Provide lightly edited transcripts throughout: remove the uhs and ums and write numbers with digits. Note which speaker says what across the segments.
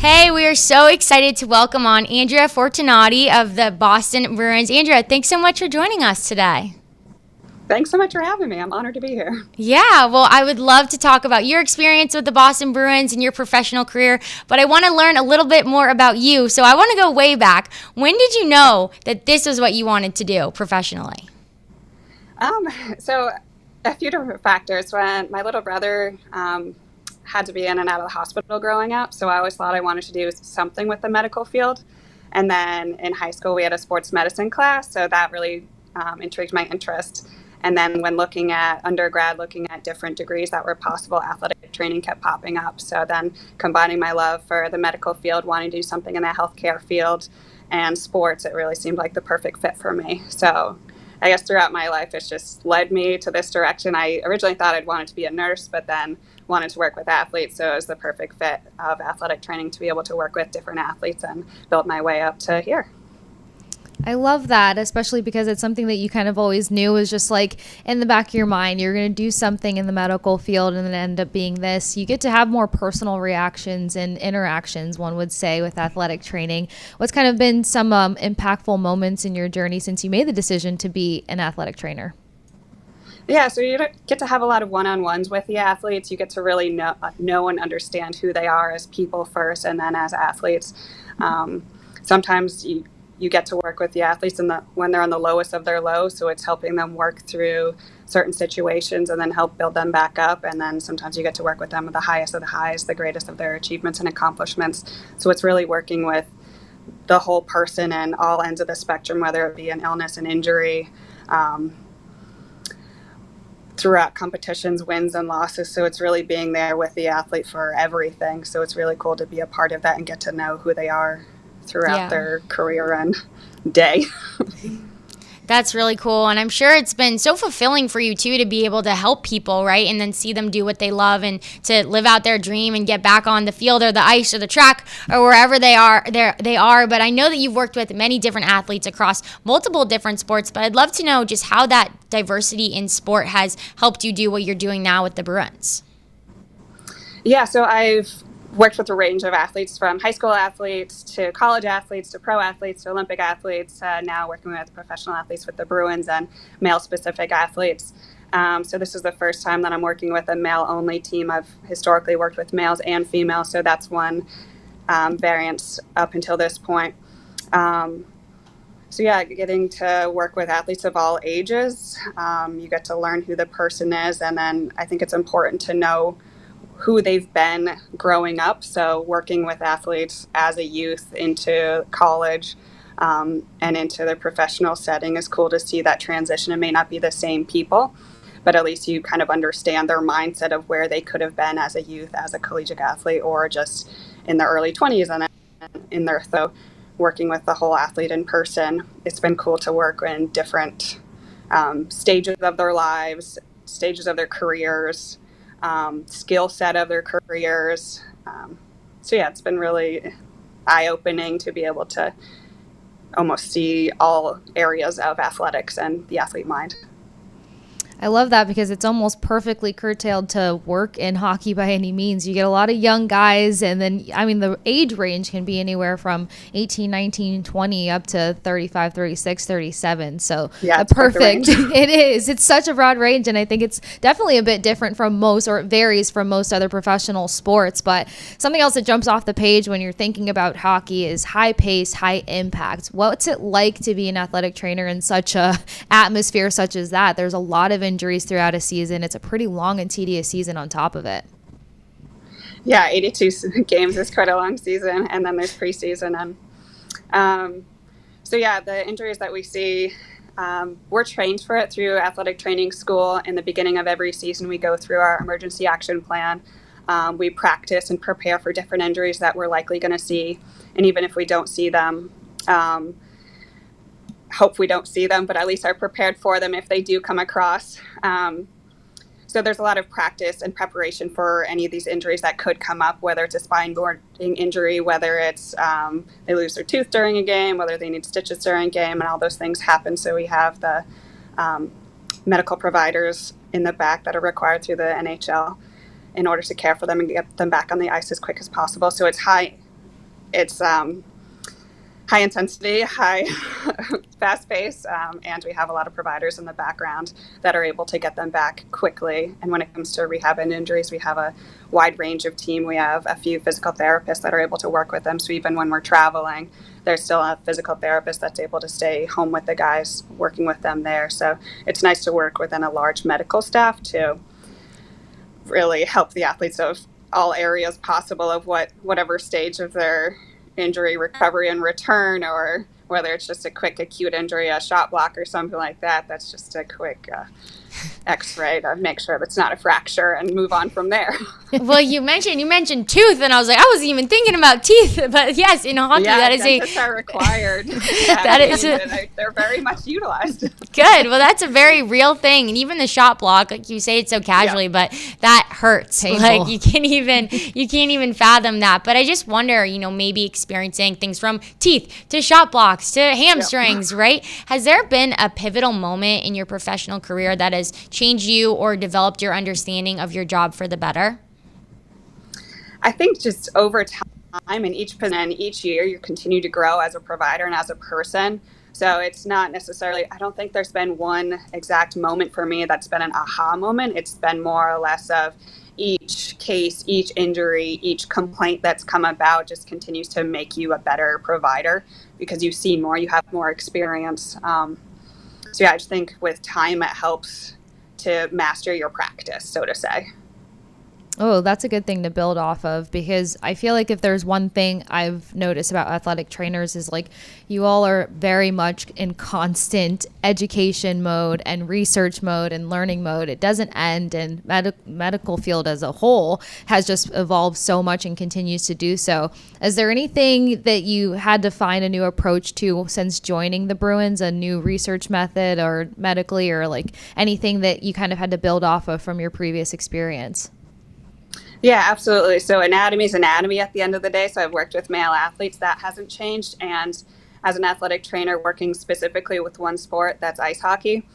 Speaker 1: Hey, we are so excited to welcome on Andrea Fortunati of the Boston Bruins. Andrea, thanks so much for joining us today.
Speaker 2: Thanks so much for having me. I'm honored to be here.
Speaker 1: Yeah, well, I would love to talk about your experience with the Boston Bruins and your professional career, but I want to learn a little bit more about you. So I want to go way back. When did you know that this was what you wanted to do professionally?
Speaker 2: Um, so, a few different factors. When my little brother had to be in and out of the hospital growing up, so I always thought I wanted to do something with the medical field. And then in high school, we had a sports medicine class, so that really intrigued my interest. And then when looking at undergrad, looking at different degrees that were possible, athletic training kept popping up. So then combining my love for the medical field, wanting to do something in the healthcare field and sports, it really seemed like the perfect fit for me. So I guess throughout my life, it's just led me to this direction. I originally thought I'd wanted to be a nurse, but then wanted to work with athletes. So it was the perfect fit of athletic training to be able to work with different athletes and build my way up to here.
Speaker 3: I love that, especially because it's something that you kind of always knew was just like in the back of your mind. You're going to do something in the medical field and then end up being this. You get to have more personal reactions and interactions, one would say, with athletic training. What's kind of been some impactful moments in your journey since you made the decision to be an athletic trainer?
Speaker 2: Yeah, so you get to have a lot of one-on-ones with the athletes. You get to really know and understand who they are as people first, and then as athletes. Sometimes you get to work with the athletes when they're on the lowest of their low, so it's helping them work through certain situations and then help build them back up. And then sometimes you get to work with them at the highest of the highs, the greatest of their achievements and accomplishments. So it's really working with the whole person and all ends of the spectrum, whether it be an illness, an injury. Throughout competitions, wins and losses. So it's really being there with the athlete for everything. So it's really cool to be a part of that and get to know who they are throughout
Speaker 1: Yeah.
Speaker 2: their career and day.
Speaker 1: That's really cool. And I'm sure it's been so fulfilling for you, too, to be able to help people, right? And then see them do what they love and to live out their dream and get back on the field or the ice or the track or wherever they are. But I know that you've worked with many different athletes across multiple different sports. But I'd love to know just how that diversity in sport has helped you do what you're doing now with the Bruins.
Speaker 2: Yeah, so I've worked with a range of athletes from high school athletes to college athletes to pro athletes to Olympic athletes, now working with professional athletes with the Bruins and male specific athletes. So this is the first time that I'm working with a male only team. I've historically worked with males and females, so that's one variance up until this point. So yeah, getting to work with athletes of all ages, you get to learn who the person is, and then I think it's important to know who they've been growing up. So working with athletes as a youth into college and into the professional setting is cool to see that transition. It may not be the same people, but at least you kind of understand their mindset of where they could have been as a youth, as a collegiate athlete, or just in their early 20s and in their so working with the whole athlete in person. It's been cool to work in different stages of their lives, stages of their careers, skill set of their careers. So yeah, it's been really eye-opening to be able to almost see all areas of athletics and the athlete mind.
Speaker 3: I love that because it's almost perfectly curtailed to work in hockey by any means. You get a lot of young guys, and then, I mean, the age range can be anywhere from 18, 19, 20 up to 35, 36, 37. So
Speaker 2: Yeah,
Speaker 3: a
Speaker 2: it's quite the
Speaker 3: perfect,
Speaker 2: range.
Speaker 3: it is. It's such a broad range, and I think it's definitely a bit different from most, or it varies from most other professional sports. But something else that jumps off the page when you're thinking about hockey is high pace, high impact. What's it like to be an athletic trainer in such a atmosphere such as that? There's a lot of injuries throughout a season. It's a pretty long and tedious season on top of it.
Speaker 2: Yeah, 82 games is quite a long season, and then there's preseason. And so yeah, the injuries that we see, we're trained for it through athletic training school. In the beginning of every season, we go through our emergency action plan. We practice and prepare for different injuries that we're likely going to see. And even if we don't see them, hope we don't see them, but at least are prepared for them if they do come across. So there's a lot of practice and preparation for any of these injuries that could come up, whether it's a spine boarding injury, whether it's they lose their tooth during a game, whether they need stitches during a game, and all those things happen. So we have the medical providers in the back that are required through the NHL in order to care for them and get them back on the ice as quick as possible. So it's high it's high intensity, high fast pace, and we have a lot of providers in the background that are able to get them back quickly. And when it comes to rehab and injuries, we have a wide range of team. We have a few physical therapists that are able to work with them. So even when we're traveling, there's still a physical therapist that's able to stay home with the guys, working with them there. So it's nice to work within a large medical staff to really help the athletes of all areas possible of whatever stage of their injury recovery and return, or whether it's just a quick acute injury, a shot block or something like that. That's just a quick x-ray to make sure that's not a fracture and move on from there.
Speaker 1: Well, you mentioned tooth, and I was like, I wasn't even thinking about teeth, but yes, in hockey, that is
Speaker 2: dentists are required. They're very much utilized.
Speaker 1: Good. Well, that's a very real thing, and even the shot block, like you say it so casually, but that hurts.
Speaker 3: Painful.
Speaker 1: Like you can't even fathom that. But I just wonder, maybe experiencing things from teeth to shot blocks to hamstrings, right? Has there been a pivotal moment in your professional career that has changed you or developed your understanding of your job for the better?
Speaker 2: I think just over time and each year you continue to grow as a provider and as a person. So it's not necessarily, I don't think there's been one exact moment for me that's been an aha moment. It's been more or less of each case, each injury, each complaint that's come about just continues to make you a better provider because you see more, you have more experience. So yeah, I just think with time it helps to master your practice, so to say.
Speaker 3: Oh, that's a good thing to build off of, because I feel like if there's one thing I've noticed about athletic trainers is like you all are very much in constant education mode and research mode and learning mode. It doesn't end, and medical field as a whole has just evolved so much and continues to do so. Is there anything that you had to find a new approach to since joining the Bruins, a new research method or medically, or like anything that you kind of had to build off of from your previous experience?
Speaker 2: Yeah, absolutely. So anatomy is anatomy at the end of the day. So I've worked with male athletes. That hasn't changed. And as an athletic trainer working specifically with one sport, that's ice hockey,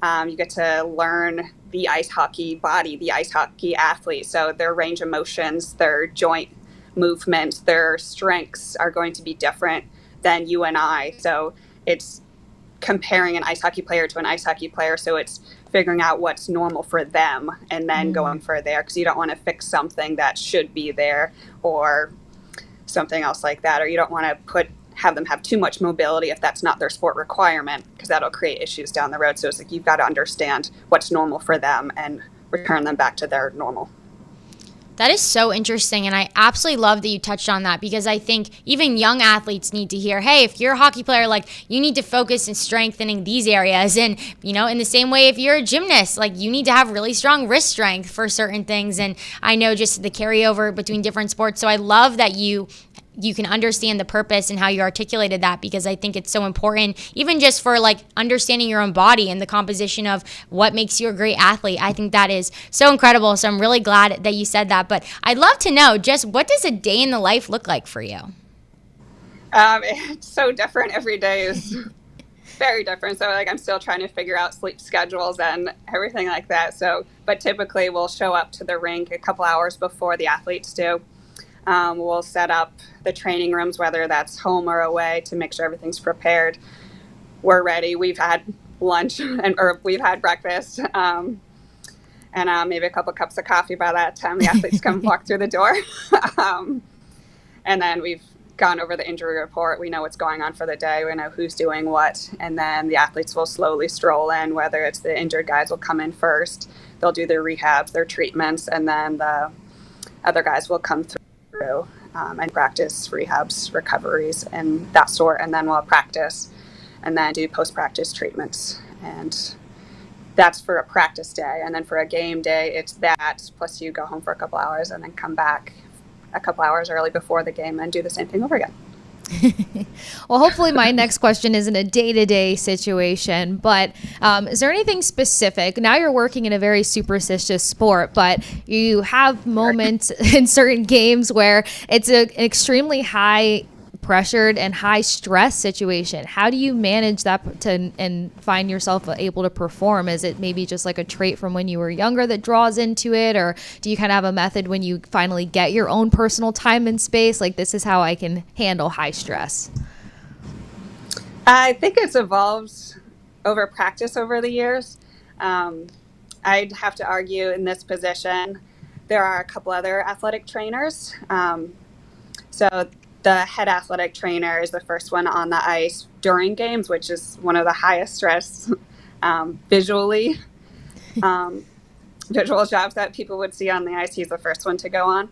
Speaker 2: you get to learn the ice hockey body, the ice hockey athlete. So their range of motions, their joint movements, their strengths are going to be different than you and I. So it's comparing an ice hockey player to an ice hockey player. So it's figuring out what's normal for them and then going for there, because you don't want to fix something that should be there or something else like that, or you don't want to have them have too much mobility if that's not their sport requirement, because that'll create issues down the road. So it's like you've got to understand what's normal for them and return them back to their normal.
Speaker 1: That is so interesting, and I absolutely love that you touched on that, because I think even young athletes need to hear, hey, if you're a hockey player, like, you need to focus in strengthening these areas. And, in the same way, if you're a gymnast, like, you need to have really strong wrist strength for certain things. And I know just the carryover between different sports. So I love that you can understand the purpose and how you articulated that, because I think it's so important, even just for like understanding your own body and the composition of what makes you a great athlete. I think that is so incredible. So I'm really glad that you said that. But I'd love to know, just what does a day in the life look like for you?
Speaker 2: It's so different. Every day is very different. So like I'm still trying to figure out sleep schedules and everything like that. So, but typically we'll show up to the rink a couple hours before the athletes do. We'll set up the training rooms, whether that's home or away, to make sure everything's prepared. We're ready. We've had lunch or we've had breakfast, and maybe a couple cups of coffee by that time the athletes come walk through the door. And then we've gone over the injury report. We know what's going on for the day. We know who's doing what. And then the athletes will slowly stroll in, whether it's the injured guys will come in first. They'll do their rehabs, their treatments, and then the other guys will come through and practice rehabs, recoveries, and that sort. And then we'll practice and then do post-practice treatments. And that's for a practice day. And then for a game day, it's that, plus you go home for a couple hours and then come back a couple hours early before the game and do the same thing over again.
Speaker 3: Well, hopefully my next question isn't a day-to-day situation, but is there anything specific? Now you're working in a very superstitious sport, but you have moments in certain games where it's an extremely high pressured and high stress situation. How do you manage that and find yourself able to perform? Is it maybe just like a trait from when you were younger that draws into it, or do you kind of have a method when you finally get your own personal time and space, like this is how I can handle high stress?
Speaker 2: I think it's evolved over practice over the years. I'd have to argue in this position, there are a couple other athletic trainers. So the head athletic trainer is the first one on the ice during games, which is one of the highest stress visually. Visual jobs that people would see on the ice. He's the first one to go on.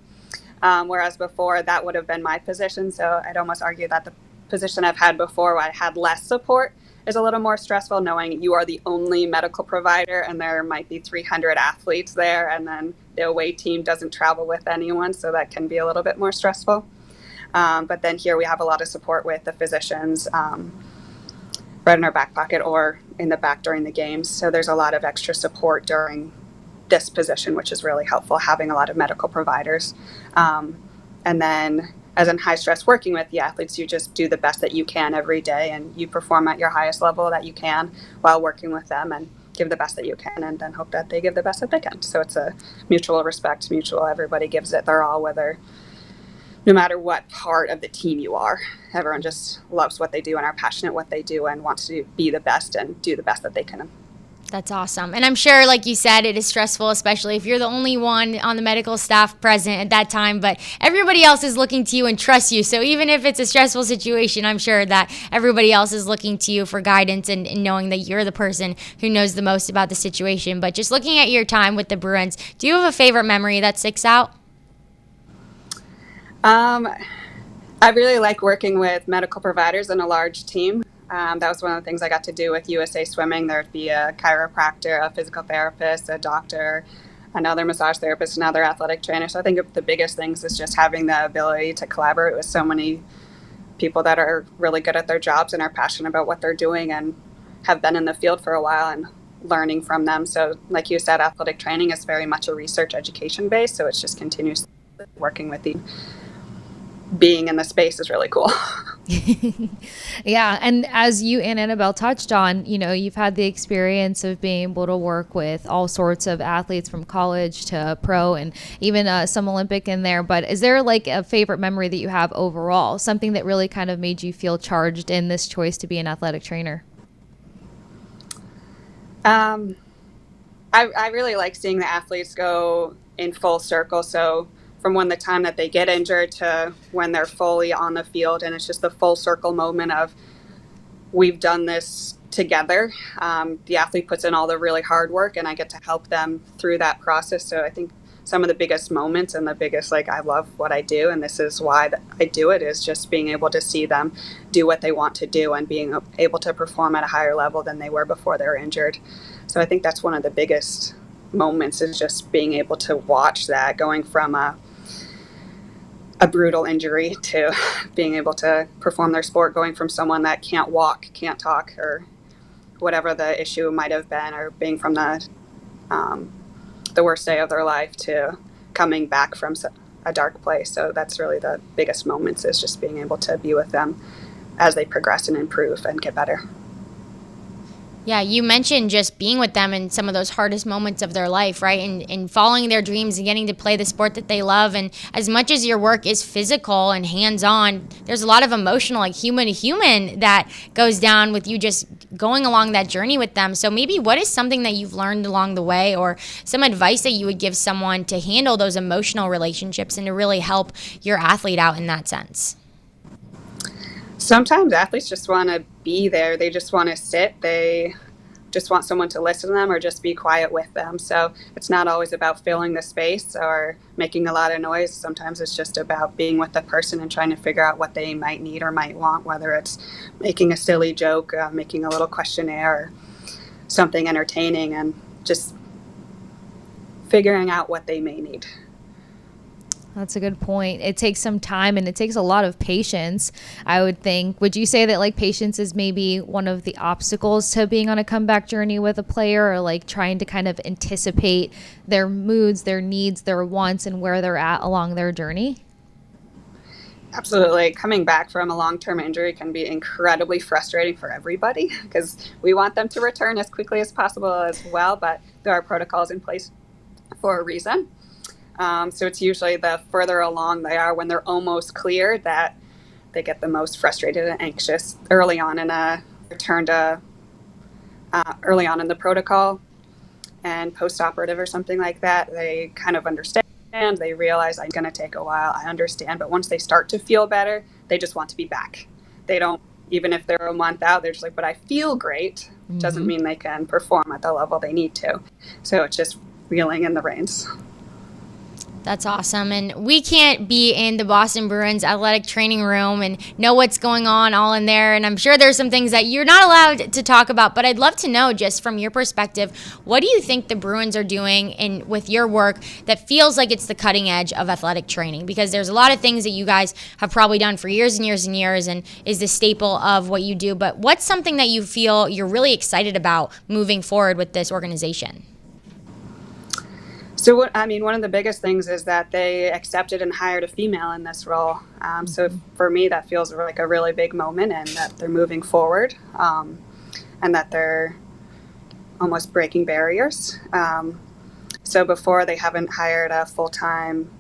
Speaker 2: Whereas before, that would have been my position. So I'd almost argue that the position I've had before, where I had less support, is a little more stressful, knowing you are the only medical provider and there might be 300 athletes there, and then the away team doesn't travel with anyone, so that can be a little bit more stressful. But then here we have a lot of support with the physicians right in our back pocket or in the back during the games. So there's a lot of extra support during this position, which is really helpful, having a lot of medical providers. And then as in high stress working with the athletes, you just do the best that you can every day, and you perform at your highest level that you can while working with them, and give the best that you can, and then hope that they give the best that they can. So it's a mutual respect, mutual, everybody gives it their all, no matter what part of the team you are. Everyone just loves what they do and are passionate what they do and wants to be the best and do the best that they can.
Speaker 1: That's awesome. And I'm sure, like you said, it is stressful, especially if you're the only one on the medical staff present at that time, but everybody else is looking to you and trusts you. So even if it's a stressful situation, I'm sure that everybody else is looking to you for guidance and knowing that you're the person who knows the most about the situation. But just looking at your time with the Bruins, do you have a favorite memory that sticks out?
Speaker 2: I really like working with medical providers in a large team. That was one of the things I got to do with USA Swimming. There'd be a chiropractor, a physical therapist, a doctor, another massage therapist, another athletic trainer. So I think the biggest things is just having the ability to collaborate with so many people that are really good at their jobs and are passionate about what they're doing and have been in the field for a while, and learning from them. So like you said, athletic training is very much a research education base. So it's just continuously working with being in the space is really cool.
Speaker 3: Yeah. And as you and Annabelle touched on, you've had the experience of being able to work with all sorts of athletes from college to pro, and even some Olympic in there. But is there like a favorite memory that you have overall? Something that really kind of made you feel charged in this choice to be an athletic trainer?
Speaker 2: I really like seeing the athletes go in full circle. So from when the time that they get injured to when they're fully on the field, and it's just the full circle moment of we've done this together. The athlete puts in all the really hard work, and I get to help them through that process. So I think some of the biggest moments and the biggest, I love what I do, and this is why I do it, is just being able to see them do what they want to do and being able to perform at a higher level than they were before they were injured. So I think that's one of the biggest moments, is just being able to watch that, going from a brutal injury to being able to perform their sport, going from someone that can't walk, can't talk, or whatever the issue might have been, or being from the worst day of their life to coming back from a dark place. So that's really the biggest moments, is just being able to be with them as they progress and improve and get better.
Speaker 1: Yeah, you mentioned just being with them in some of those hardest moments of their life, right? And following their dreams and getting to play the sport that they love. And as much as your work is physical and hands-on, there's a lot of emotional, human to human, that goes down with you just going along that journey with them. So maybe what is something that you've learned along the way, or some advice that you would give someone to handle those emotional relationships and to really help your athlete out in that sense?
Speaker 2: Sometimes athletes just want to be there. They just want to sit. They just want someone to listen to them or just be quiet with them. So it's not always about filling the space or making a lot of noise. Sometimes it's just about being with the person and trying to figure out what they might need or might want, whether it's making a silly joke, making a little questionnaire, or something entertaining, and just figuring out what they may need.
Speaker 3: That's a good point. It takes some time, and it takes a lot of patience, I would think. Would you say that patience is maybe one of the obstacles to being on a comeback journey with a player, or trying to kind of anticipate their moods, their needs, their wants, and where they're at along their journey?
Speaker 2: Absolutely. Coming back from a long-term injury can be incredibly frustrating for everybody because we want them to return as quickly as possible as well, but there are protocols in place for a reason. So it's usually the further along they are when they're almost cleared that they get the most frustrated and anxious early on in a return to early on in the protocol and post-operative or something like that. They kind of understand. They realize it's going to take a while. I understand. But once they start to feel better, they just want to be back. They don't, even if they're a month out, they're just like, but I feel great. Doesn't mean they can perform at the level they need to. So it's just reeling in the reins.
Speaker 1: That's awesome. And we can't be in the Boston Bruins athletic training room and know what's going on all in there. And I'm sure there's some things that you're not allowed to talk about, but I'd love to know, just from your perspective, what do you think the Bruins are doing with your work that feels like it's the cutting edge of athletic training? Because there's a lot of things that you guys have probably done for years and years and years and is the staple of what you do. But what's something that you feel you're really excited about moving forward with this organization?
Speaker 2: So, one of the biggest things is that they accepted and hired a female in this role. So for me, that feels like a really big moment, and that they're moving forward, and that they're almost breaking barriers. So before, they haven't hired a full-time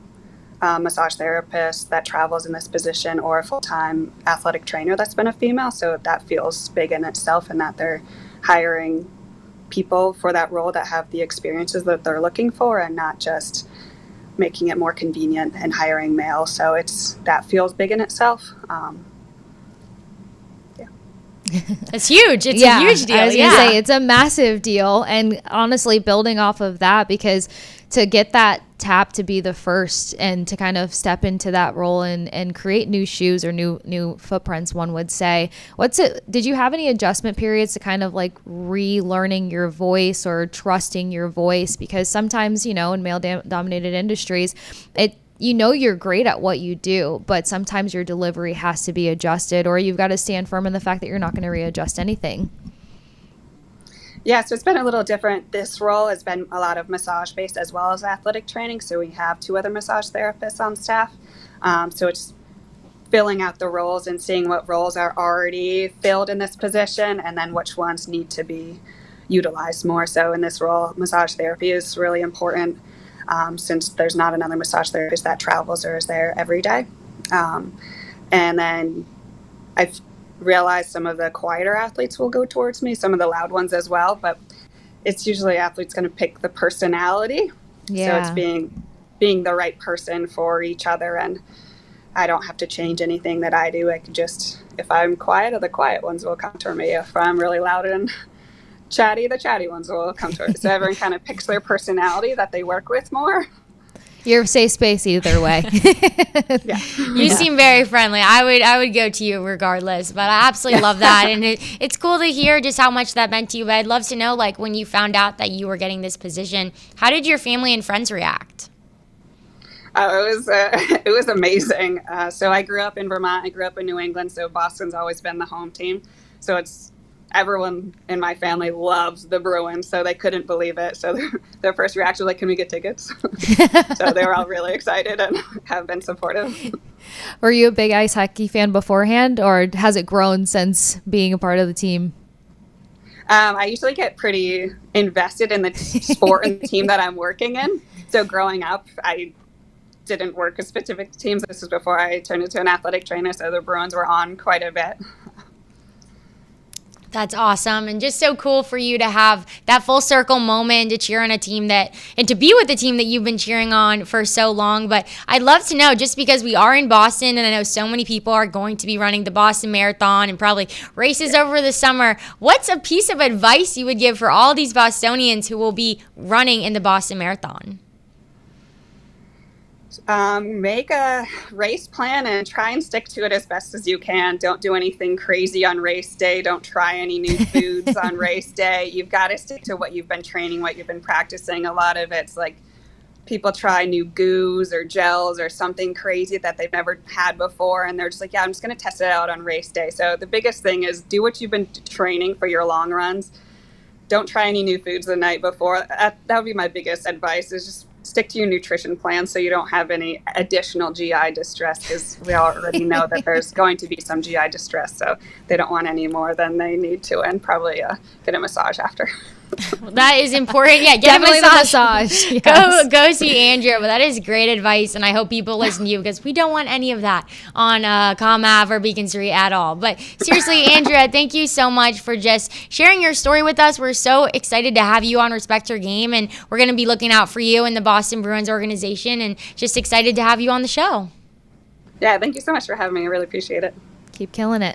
Speaker 2: massage therapist that travels in this position or a full-time athletic trainer that's been a female. So that feels big in itself, and that they're hiring people for that role that have the experiences that they're looking for, and not just making it more convenient and hiring male. So that feels big in itself.
Speaker 1: It's huge. It's a huge deal.
Speaker 3: I was going to say, it's a massive deal. And honestly, building off of that, because to get that tap to be the first and to kind of step into that role and create new shoes or new footprints, one would say, did you have any adjustment periods to kind of like relearning your voice or trusting your voice? Because sometimes, in male dominated industries, you're great at what you do, but sometimes your delivery has to be adjusted, or you've got to stand firm in the fact that you're not going to readjust anything.
Speaker 2: Yeah, so it's been a little different. This role has been a lot of massage-based as well as athletic training. So we have 2 other massage therapists on staff. So it's filling out the roles and seeing what roles are already filled in this position and then which ones need to be utilized more. So in this role, massage therapy is really important, since there's not another massage therapist that travels or is there every day. And then I've realized some of the quieter athletes will go towards me, some of the loud ones as well, but it's usually athletes going to pick the personality. So it's being the right person for each other, and I don't have to change anything that I do. I can just, if I'm quiet, the quiet ones will come to me. If I'm really loud and chatty, the chatty ones will come to me. So everyone kind of picks their personality that they work with more.
Speaker 3: You're a safe space either way.
Speaker 2: Yeah.
Speaker 1: You seem very friendly. I would go to you regardless, but I absolutely love that. And it's cool to hear just how much that meant to you. But I'd love to know, like, when you found out that you were getting this position, how did your family and friends react?
Speaker 2: It was amazing. So I grew up in Vermont. I grew up in New England. So Boston's always been the home team. So everyone in my family loves the Bruins, so they couldn't believe it. So their first reaction was like, can we get tickets? So they were all really excited and have been supportive.
Speaker 3: Were you a big ice hockey fan beforehand, or has it grown since being a part of the team?
Speaker 2: I usually get pretty invested in the sport and the team that I'm working in. So growing up, I didn't work with specific teams. This was before I turned into an athletic trainer, so the Bruins were on quite a bit.
Speaker 1: That's awesome, and just so cool for you to have that full circle moment to cheer on a team and to be with the team that you've been cheering on for so long. But I'd love to know, just because we are in Boston and I know so many people are going to be running the Boston Marathon and probably races over the summer, what's a piece of advice you would give for all these Bostonians who will be running in the Boston Marathon?
Speaker 2: Make a race plan and try and stick to it as best as you can. Don't do anything crazy on race day. Don't try any new foods on race day. You've got to stick to what you've been training, what you've been practicing. A lot of it's like people try new goos or gels or something crazy that they've never had before, and they're just like, yeah, I'm just going to test it out on race day. So the biggest thing is do what you've been training for your long runs. Don't try any new foods the night before. That would be my biggest advice, is just stick to your nutrition plan so you don't have any additional GI distress, because we already know that there's going to be some GI distress. So they don't want any more than they need to, and probably get a massage after.
Speaker 1: Well, that is important. Yeah, get
Speaker 3: Definitely
Speaker 1: a
Speaker 3: the
Speaker 1: massage.
Speaker 3: massage. Yes.
Speaker 1: Go see Andrea. But that is great advice, and I hope people listen to you, because we don't want any of that on Comm Ave or Beacon Street at all. But seriously, Andrea, thank you so much for just sharing your story with us. We're so excited to have you on Respect Your Game, and we're going to be looking out for you in the Boston Bruins organization, and just excited to have you on the show.
Speaker 2: Yeah, thank you so much for having me. I really appreciate it.
Speaker 3: Keep killing it.